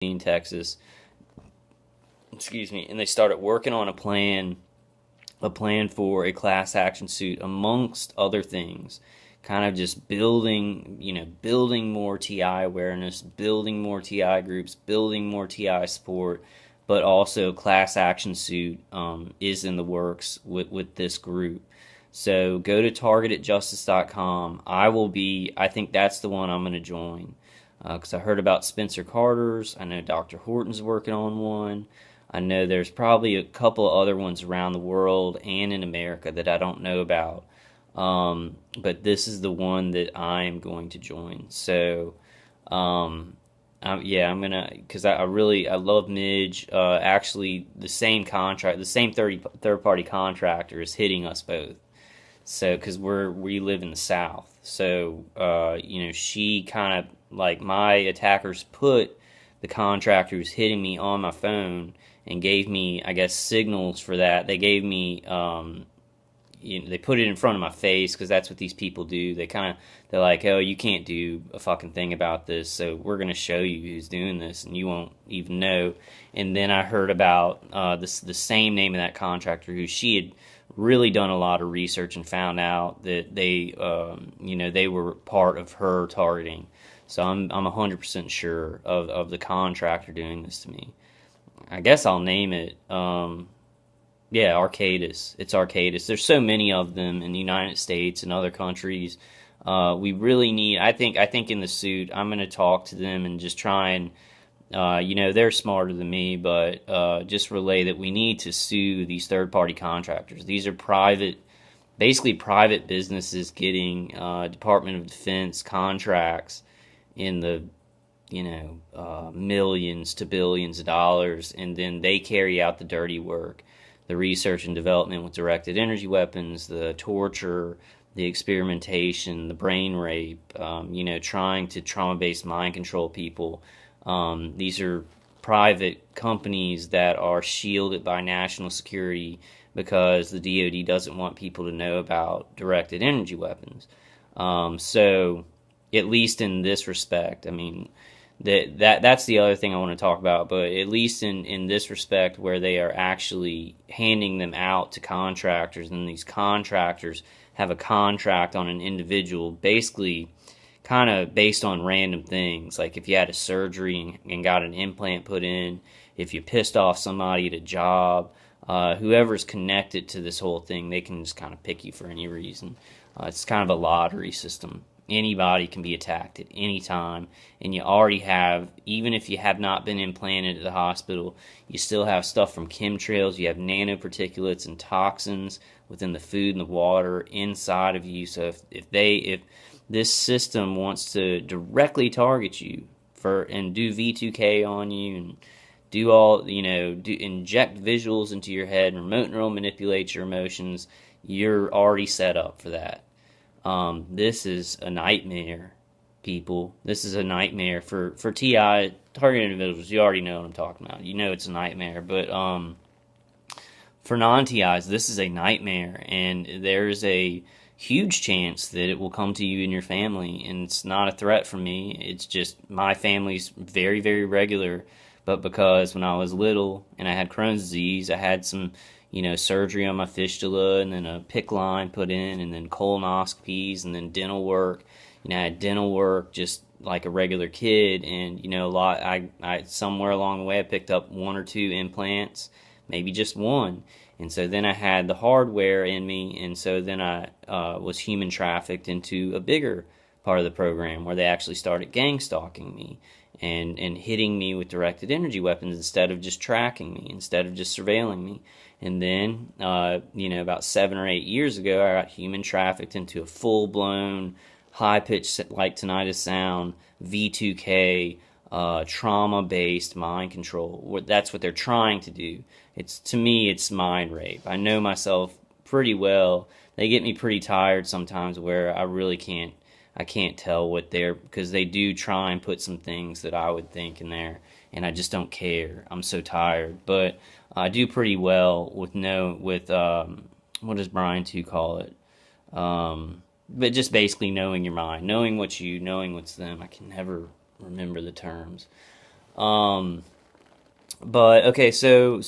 in Texas. Excuse me. And they started working on a plan for a class action suit, amongst other things. Kind of just building more TI awareness, building more TI groups, building more TI support, but also class action suit is in the works with this group. So go to targetedjustice.com. I think that's the one I'm going to join. Because I heard about Spencer Carter's. I know Dr. Horton's working on one. I know there's probably a couple other ones around the world and in America that I don't know about. But this is the one that I'm going to join. So, yeah, I'm gonna, because I love Midge. Actually, the same third party contractor is hitting us both. So, because we live in the South, so she kind of, like, my attackers put the contractor who's hitting me on my phone and gave me, I guess, signals for that. They gave me, they put it in front of my face, because that's what these people do. They're like, oh, you can't do a fucking thing about this, so we're gonna show you who's doing this, and you won't even know. And then I heard about the same name of that contractor, who she had really done a lot of research and found out that they were part of her targeting. So I'm 100% sure of the contractor doing this to me. I guess I'll name it. Yeah, Arcadis. It's Arcadis. There's so many of them in the United States and other countries. We really need. I think in the suit, I'm going to talk to them and just try and, they're smarter than me, but just relay that we need to sue these third-party contractors. These are basically private businesses getting Department of Defense contracts in the millions to billions of dollars, and then they carry out the dirty work, the research and development with directed energy weapons, the torture, the experimentation, the brain rape, trying to trauma-based mind control people. These are private companies that are shielded by national security because the DoD doesn't want people to know about directed energy weapons. So, at least in this respect, I mean, that's the other thing I want to talk about, but at least in this respect, where they are actually handing them out to contractors, and these contractors have a contract on an individual, basically kind of based on random things, like if you had a surgery and got an implant put in, if you pissed off somebody at a job, whoever's connected to this whole thing, they can just kind of pick you for any reason. It's kind of a lottery system. Anybody can be attacked at any time, and you already have, even if you have not been implanted at the hospital, you still have stuff from chemtrails. You have nanoparticulates and toxins within the food and the water inside of you. So if this system wants to directly target you and do V2K on you, and do all, inject visuals into your head and remote neural manipulate your emotions, you're already set up for that. This is a nightmare, people. This is a nightmare for TI target individuals. You already know what I'm talking about. You know it's a nightmare. But for non-TIs, this is a nightmare, and there's a huge chance that it will come to you and your family. And it's not a threat from me. It's just my family's very, very regular. But because when I was little and I had Crohn's disease, I had some surgery on my fistula, and then a PICC line put in, and then colonoscopies, and then dental work. I had dental work just like a regular kid, and a lot. I somewhere along the way I picked up one or two implants, maybe just one, and so then I had the hardware in me, and so then I was human trafficked into a bigger part of the program where they actually started gang stalking me and hitting me with directed energy weapons instead of just tracking me, instead of just surveilling me. And then, about 7 or 8 years ago, I got human trafficked into a full-blown, high-pitched, like tinnitus sound, V2K, trauma-based mind control. That's what they're trying to do. To me, it's mind rape. I know myself pretty well. They get me pretty tired sometimes, where I can't tell because they do try and put some things that I would think in there, and I just don't care. I'm so tired. But I do pretty well with what does Brian 2 call it? But just basically knowing your mind, knowing what's them. I can never remember the terms. But okay, so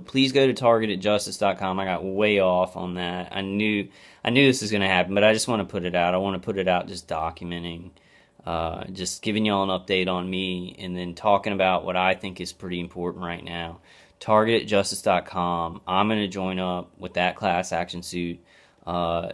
please go to targetedjustice.com. I got way off on that. I knew this was gonna happen, but I just want to put it out. I want to put it out just documenting, just giving y'all an update on me, and then talking about what I think is pretty important right now. Targetedjustice.com. I'm gonna join up with that class action suit.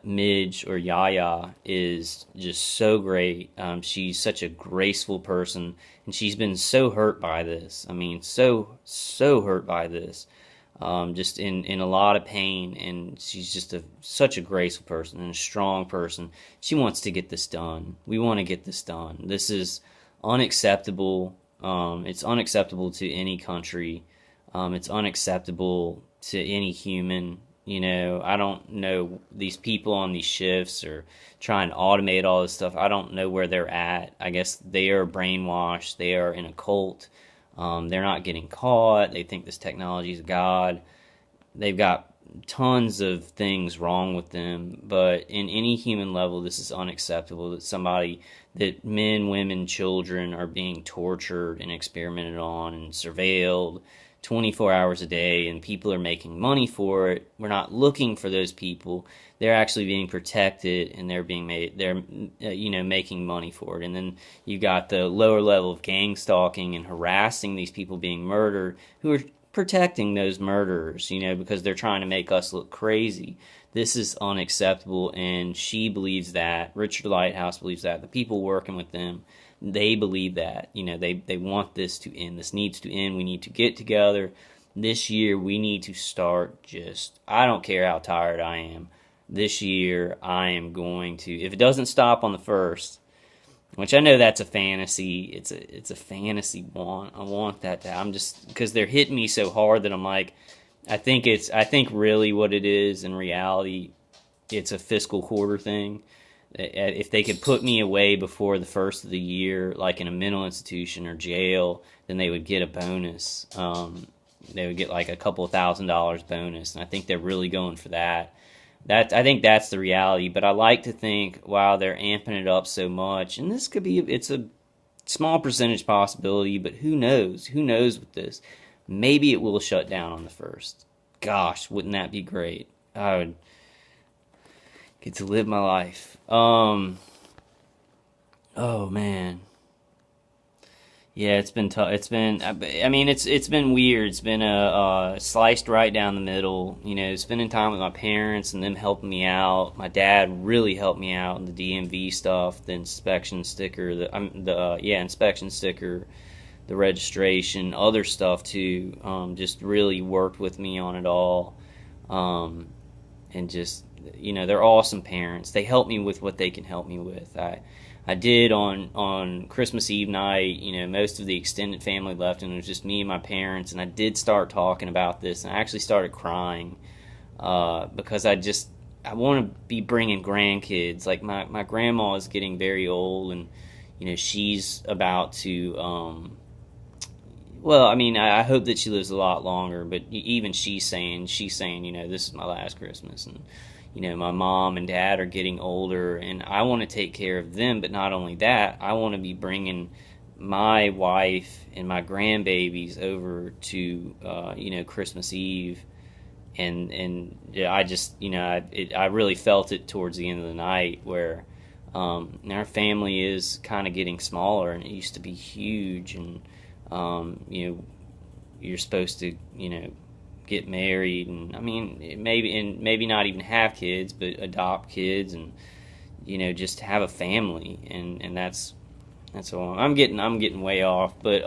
Midge, or Yaya, is just so great. She's such a graceful person, and she's been so hurt by this. I mean, so hurt by this. Just in a lot of pain, and she's just such a graceful person and a strong person. She wants to get this done. We want to get this done. This is unacceptable. It's unacceptable to any country. It's unacceptable to any human. I don't know, these people on these shifts are trying to automate all this stuff. I don't know where they're at. I guess they are brainwashed. They are in a cult. They're not getting caught. They think this technology is God. They've got tons of things wrong with them. But in any human level, this is unacceptable that men, women, children are being tortured and experimented on and surveilled 24 hours a day, and people are making money for it. We're not looking for those people. They're actually being protected, and they're making money for it. And then you got the lower level of gang stalking and harassing these people being murdered, who are protecting those murderers, because they're trying to make us look crazy. This is unacceptable, and she believes that. Richard Lighthouse believes that. The people working with them, they believe that. They want this to end. This needs to end. We need to get together. This year, we need to start I don't care how tired I am. This year, I am going to, if it doesn't stop on the 1st, which I know that's a fantasy. It's a fantasy want. I want that to, I'm just, because they're hitting me so hard that I'm like, I think really what it is in reality, it's a fiscal quarter thing. If they could put me away before the 1st of the year, like in a mental institution or jail, then they would get a bonus. They would get like a couple of $1,000s bonus, and I think they're really going for that. I think that's the reality. But I like to think, wow, they're amping it up so much, and this it's a small percentage possibility, but who knows? Who knows with this? Maybe it will shut down on the 1st. Gosh, wouldn't that be great? I would get to live my life. Oh man. Yeah, it's been tough. It's been weird. It's been sliced right down the middle. Spending time with my parents and them helping me out. My dad really helped me out in the DMV stuff, the inspection sticker, inspection sticker, the registration, other stuff too. Just really worked with me on it all. And just, they're awesome parents. They help me with what they can help me with. I did on Christmas Eve night, most of the extended family left, and it was just me and my parents, and I did start talking about this, and I actually started crying, because I want to be bringing grandkids. Like, my grandma is getting very old, and, she's about to, I hope that she lives a lot longer, but even she's saying, this is my last Christmas, and, my mom and dad are getting older, and I want to take care of them. But not only that, I want to be bringing my wife and my grandbabies over to, Christmas Eve. And I just, I really felt it towards the end of the night where our family is kind of getting smaller, and it used to be huge. And, you're supposed to, get married, and maybe not even have kids, but adopt kids, and just have a family, and that's all. I'm getting way off, but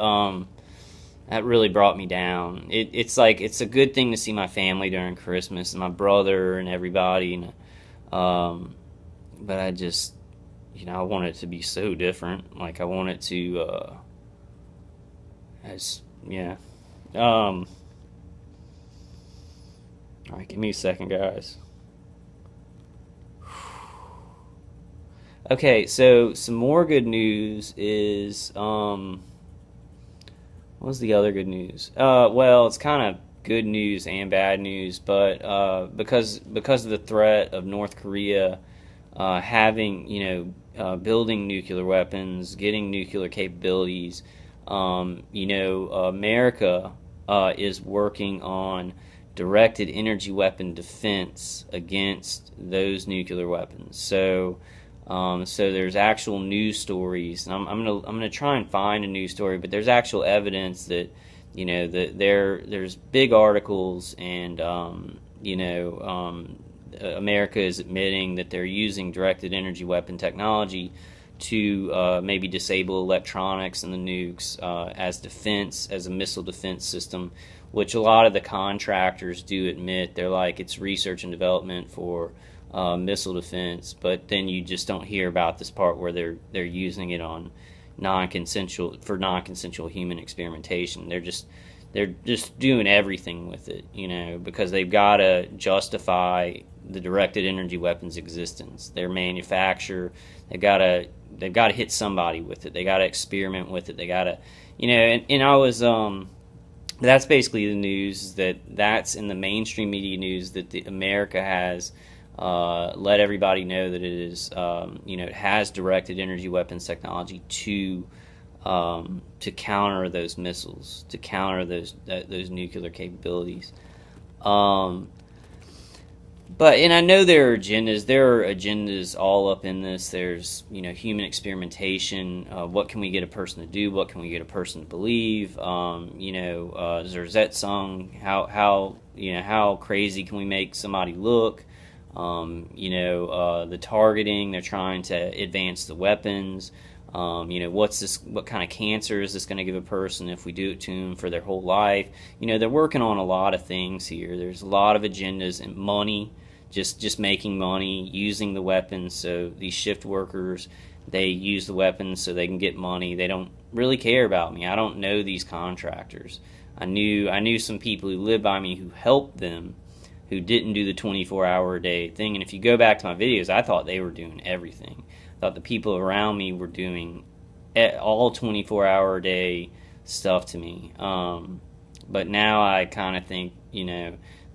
that really brought me down. It's like, it's a good thing to see my family during Christmas and my brother and everybody, and but I just, I want it to be so different. Like, I want it to all right, give me a second, guys. Okay, so some more good news is, what was the other good news? Well, it's kind of good news and bad news, but because of the threat of North Korea having, building nuclear weapons, getting nuclear capabilities, America is working on directed energy weapon defense against those nuclear weapons. So there's actual news stories, and I'm gonna try and find a news story, but there's actual evidence that that there's big articles, and America is admitting that they're using directed energy weapon technology to maybe disable electronics and the nukes as defense, as a missile defense system, which a lot of the contractors do admit. They're like, it's research and development for missile defense, but then you just don't hear about this part where they're using it on non-consensual human experimentation. They're just doing everything with it, because they've got to justify the directed energy weapons existence. Their manufacturer, they've got to hit somebody with it. They got to experiment with it. They got to, and I was that's basically the news, that's in the mainstream media news, that America has let everybody know that it is, it has directed energy weapons technology to counter those missiles, to counter those nuclear capabilities. And I know there are agendas. There are agendas all up in this. There's human experimentation. What can we get a person to do? What can we get a person to believe? Zerzet song. How crazy can we make somebody look? The targeting. They're trying to advance the weapons. What's this? What kind of cancer is this going to give a person if we do it to them for their whole life? They're working on a lot of things here. There's a lot of agendas, and money, just making money, using the weapons. So these shift workers, they use the weapons so they can get money. They don't really care about me. I don't know these contractors. I knew some people who lived by me who helped them, who didn't do the 24-hour-a-day thing. And if you go back to my videos, I thought they were doing everything. I thought the people around me were doing all 24-hour-a-day stuff to me. But now I kind of think,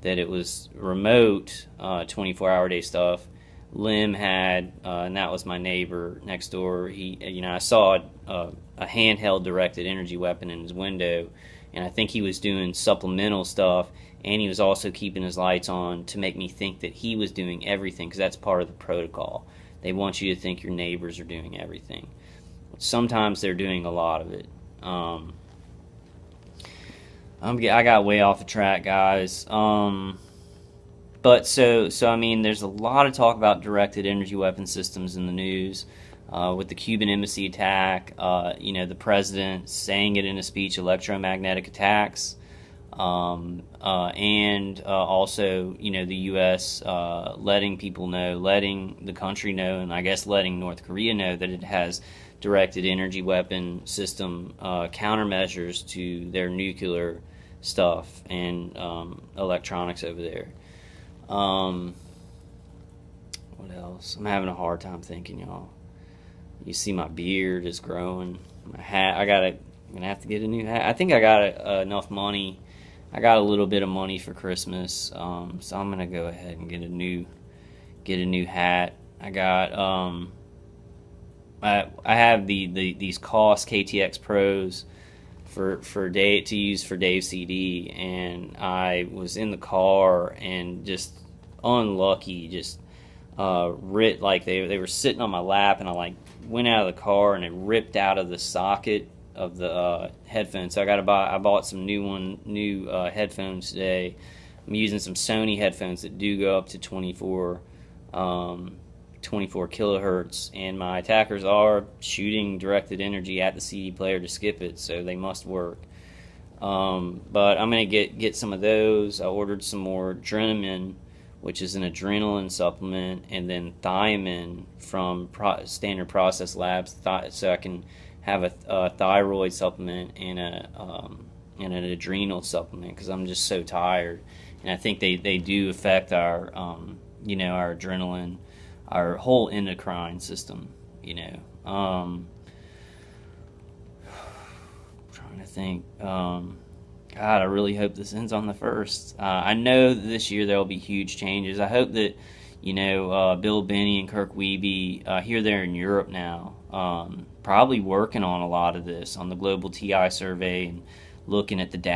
that it was remote 24-hour-a-day stuff. Lim had, and that was my neighbor next door. I saw a handheld directed energy weapon in his window, and I think he was doing supplemental stuff, and he was also keeping his lights on to make me think that he was doing everything, because that's part of the protocol. They want you to think your neighbors are doing everything. Sometimes they're doing a lot of it. I got way off the track, guys. But so I mean, there's a lot of talk about directed energy weapon systems in the news. With the Cuban embassy attack, the president saying it in a speech, electromagnetic attacks, and also, the U.S. Letting people know, letting the country know, and I guess letting North Korea know that it has directed energy weapon system countermeasures to their nuclear stuff and electronics over there. What else? I'm having a hard time thinking, y'all. You see my beard is growing. My hat, I'm gonna have to get a new hat. I think I got enough money. I got a little bit of money for Christmas, so I'm gonna go ahead and get a new hat. I got I have these Koss KTX Pros for Dave, to use for Dave's CD, and I was in the car and just unlucky, just ripped, like they were sitting on my lap, and I went out of the car and it ripped out of the socket of the headphones. So I bought some new headphones today. I'm using some Sony headphones that do go up to 24 kilohertz, and my attackers are shooting directed energy at the CD player to skip it, so they must work. But I'm gonna get some of those. I ordered some more Drenamin, which is an adrenaline supplement, and then Thiamin from Standard Process Labs, so I can have a thyroid supplement and an adrenal supplement, because I'm just so tired, and I think they do affect our our adrenaline, our whole endocrine system. Trying to think. God, I really hope this ends on the 1st. I know that this year there will be huge changes. I hope that, Bill Binney and Kirk Wiebe, here they're in Europe now. probably working on a lot of this on the Global TI survey and looking at the data